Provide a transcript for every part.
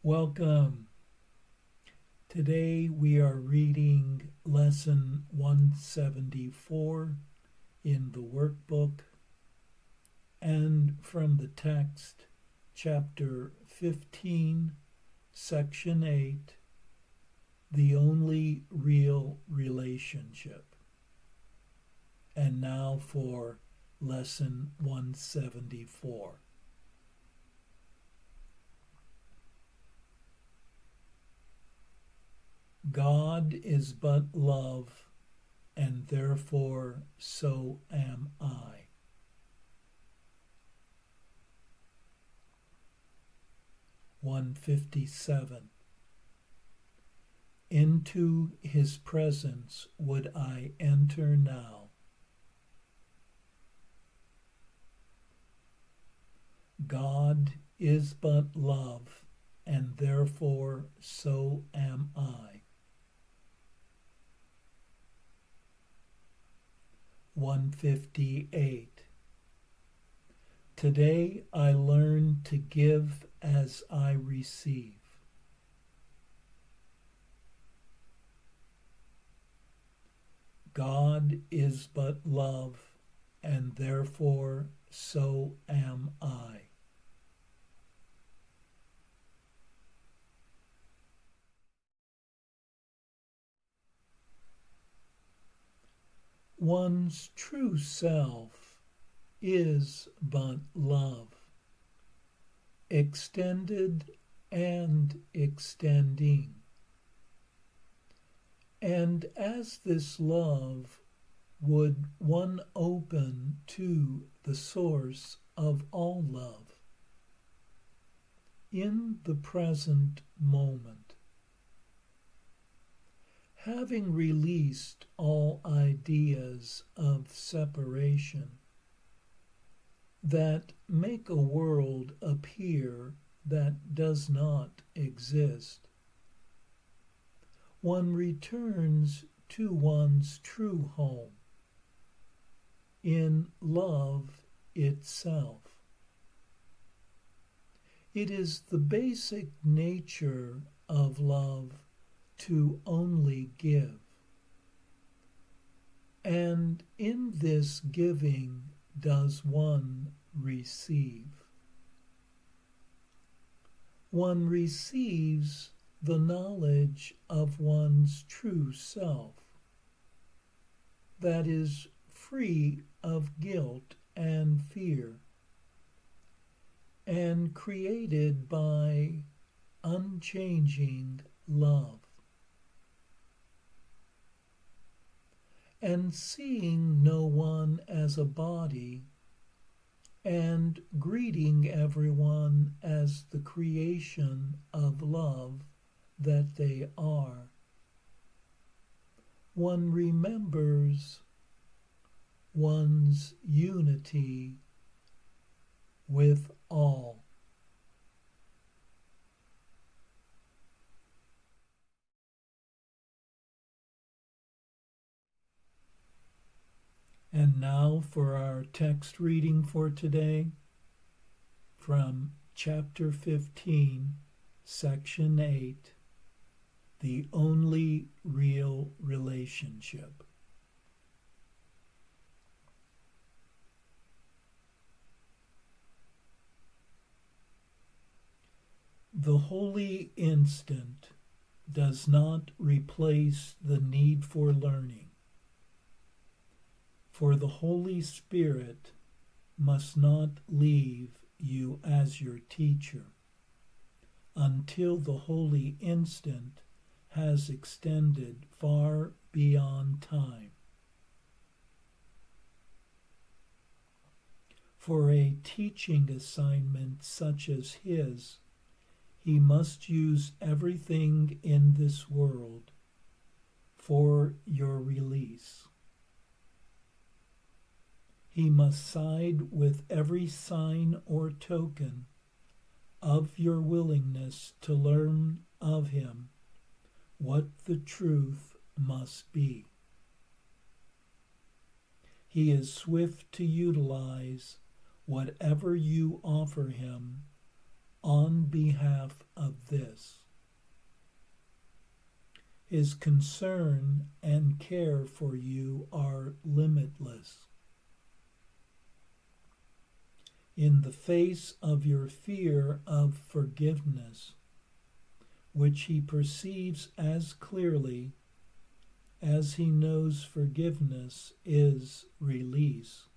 Welcome. Today we are reading Lesson 174 in the workbook and from the text, Chapter 15, Section 8, The Only Real Relationship. And now for Lesson 174. God is but love, and therefore so am I. (157) Into his presence would I enter now. God is but love, and therefore so am I. 158. Today I learn to give as I receive. God is but love, and therefore so am I. One's true self is but love, extended and extending. And as this love would one open to the source of all love in the present moment. Having released all ideas of separation that make a world appear that does not exist, one returns to one's true home in love itself. It is the basic nature of love to only give. And in this giving does one receive. One receives the knowledge of one's true self, that is free of guilt and fear, and created by unchanging love. And seeing no one as a body, and greeting everyone as the creation of love that they are, one remembers one's unity with all. And now for our text reading for today from Chapter 15, Section 8, The Only Real Relationship. The holy instant does not replace the need for learning. For the Holy Spirit must not leave you as your teacher until the holy instant has extended far beyond time. For a teaching assignment such as his, he must use everything in this world for your release. He must side with every sign or token of your willingness to learn of him what the truth must be. He is swift to utilize whatever you offer him on behalf of this. His concern and care for you are limitless. In the face of your fear of forgiveness, which he perceives as clearly as he knows forgiveness is release,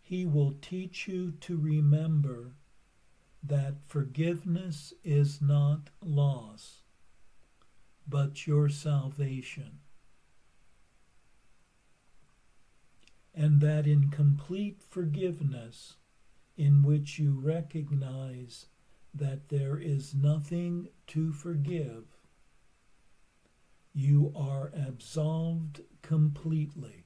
he will teach you to remember that forgiveness is not loss, but your salvation, and that in complete forgiveness, in which you recognize that there is nothing to forgive, you are absolved completely.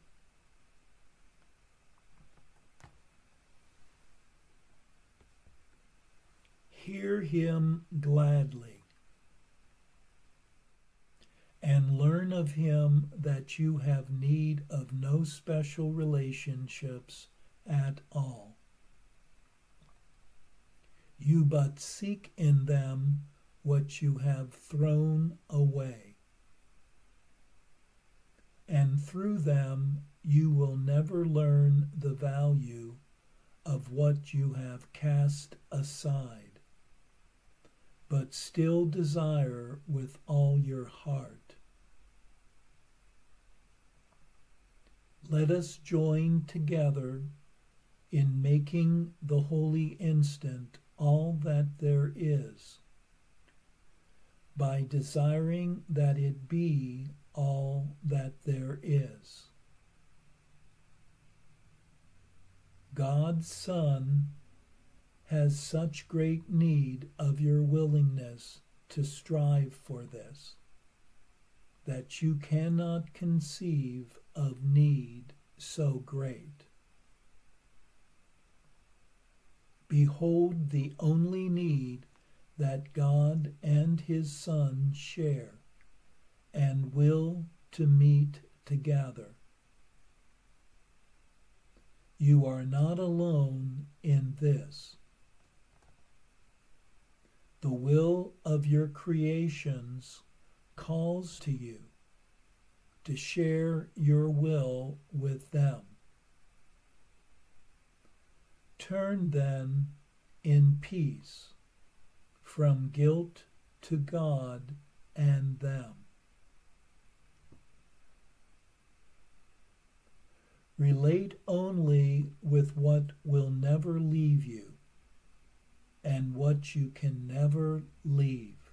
Hear him gladly, and learn of him that you have need of no special relationships at all. You but seek in them what you have thrown away, and through them you will never learn the value of what you have cast aside, but still desire with all your heart. Let us join together in making the holy instant all that there is, by desiring that it be all that there is. God's Son has such great need of your willingness to strive for this, that you cannot conceive of need so great. Behold the only need that God and his Son share and will to meet together. You are not alone in this. The will of your creations calls to you to share your will with them. Turn then in peace from guilt to God and them. Relate only with what will never leave you and what you can never leave.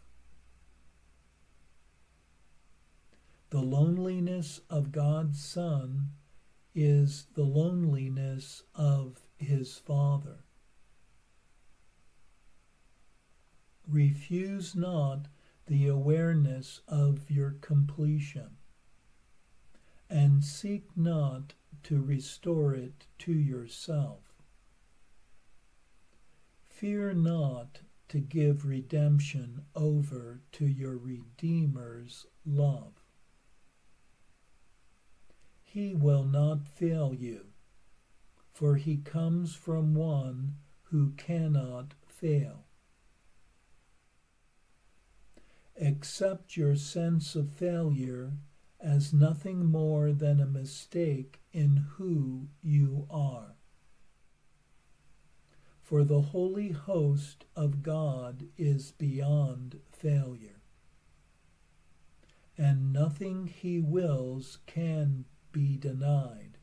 The loneliness of God's Son is the loneliness of his Father. Refuse not the awareness of your completion, and seek not to restore it to yourself. Fear not to give redemption over to your Redeemer's love. He will not fail you, for he comes from one who cannot fail. Accept your sense of failure as nothing more than a mistake in who you are. For the holy host of God is beyond failure, and nothing he wills can be denied.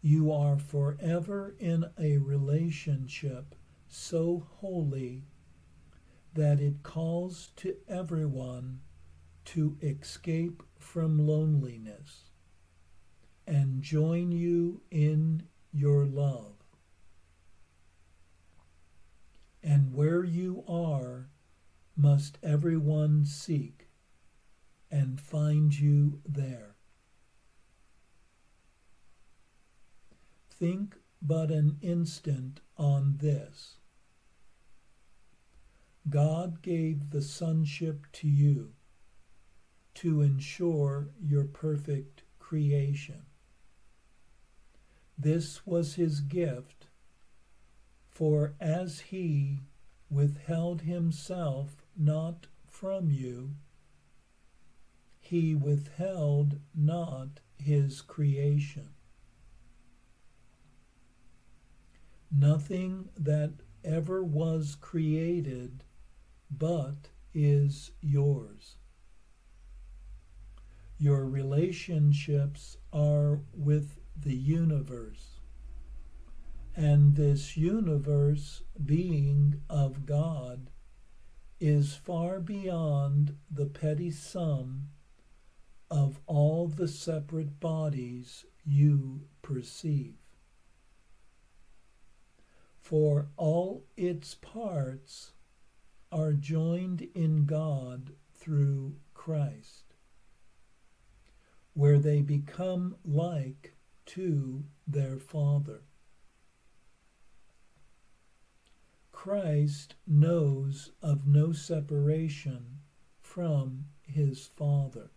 You are forever in a relationship so holy that it calls to everyone to escape from loneliness and join you in your love. And where you are, must everyone seek and find you there. Think but an instant on this. God gave the sonship to you to ensure your perfect creation. This was his gift For as he withheld himself not from you, he withheld not his creation. Nothing that ever was created but is yours. Your relationships are with the universe, and this universe, being of God, is far beyond the petty sum of all the separate bodies you perceive. For all its parts are joined in God through Christ, where they become like to their Father. Christ knows of no separation from his Father,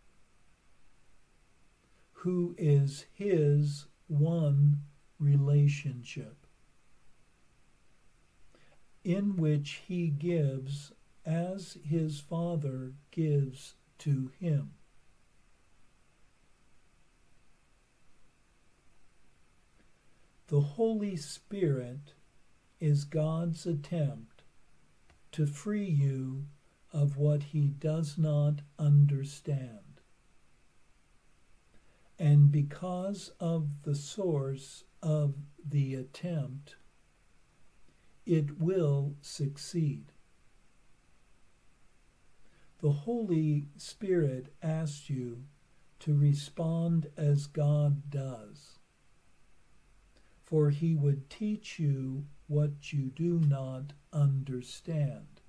who is his one relationship, in which he gives as his Father gives to him. The Holy Spirit is God's attempt to free you of what he does not understand. And because of the source of the attempt, it will succeed. The Holy Spirit asks you to respond as God does, for he would teach you what you do not understand.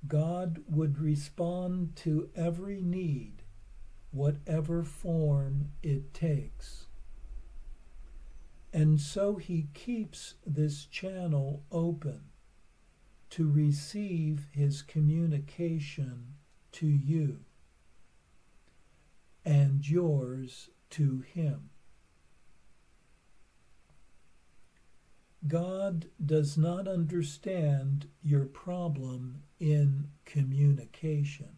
God would respond to every need, whatever form it takes. And so he keeps this channel open to receive his communication to you and yours to him. God does not understand your problem in communication,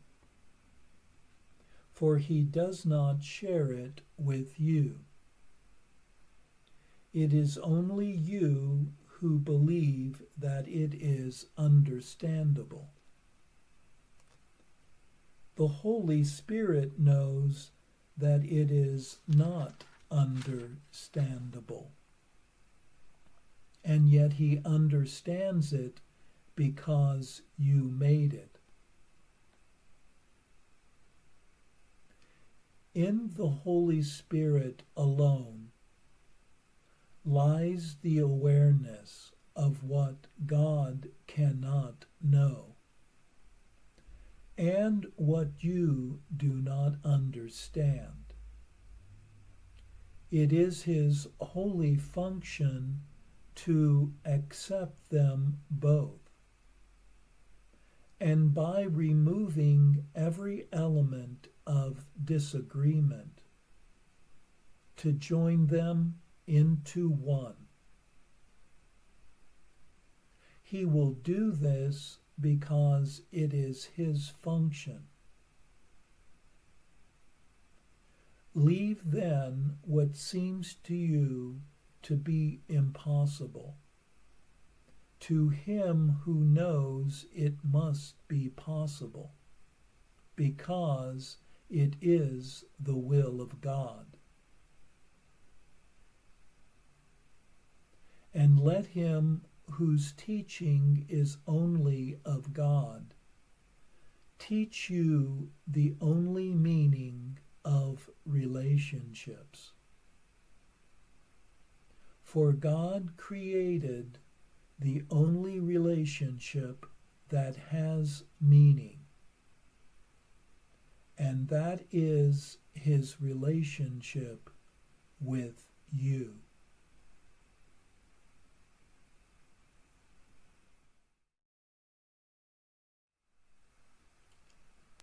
for he does not share it with you. It is only you who believe that it is understandable. The Holy Spirit knows that it is not understandable, and yet he understands it because you made it. In the Holy Spirit alone lies the awareness of what God cannot know, and what you do not understand. It is his holy function to accept them both, and by removing every element of disagreement, to join them into one. He will do this because it is his function. Leave then what seems to you to be impossible to him who knows it must be possible, because it is the will of God. And let him whose teaching is only of God teach you the only meaning of relationships. For God created the only relationship that has meaning, and that is his relationship with you.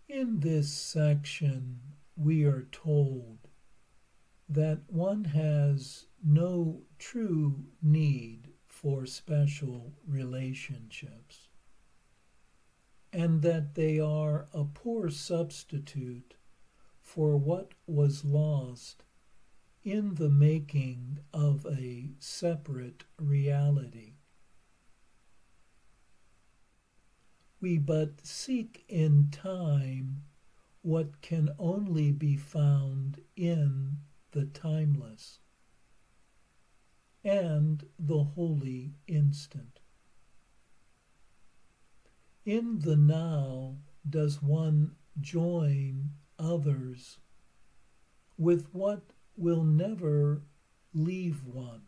In this section, we are told that one has no true need for special relationships, and that they are a poor substitute for what was lost in the making of a separate reality. We but seek in time what can only be found in the timeless and the holy instant. In the now does one join others with what will never leave one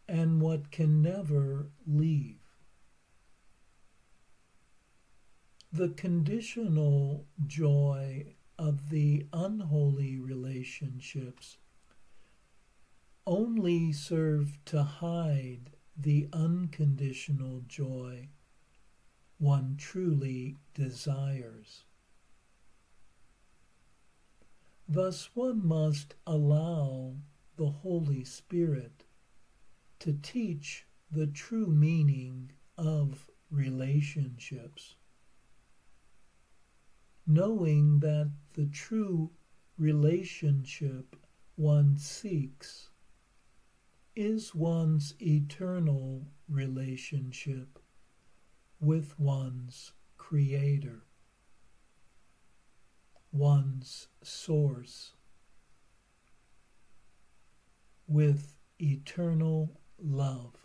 and what can never leave. The conditional joy of the unholy relationships only serve to hide the unconditional joy one truly desires. Thus one must allow the Holy Spirit to teach the true meaning of relationships, knowing that the true relationship one seeks is one's eternal relationship with one's Creator, one's source, with eternal love.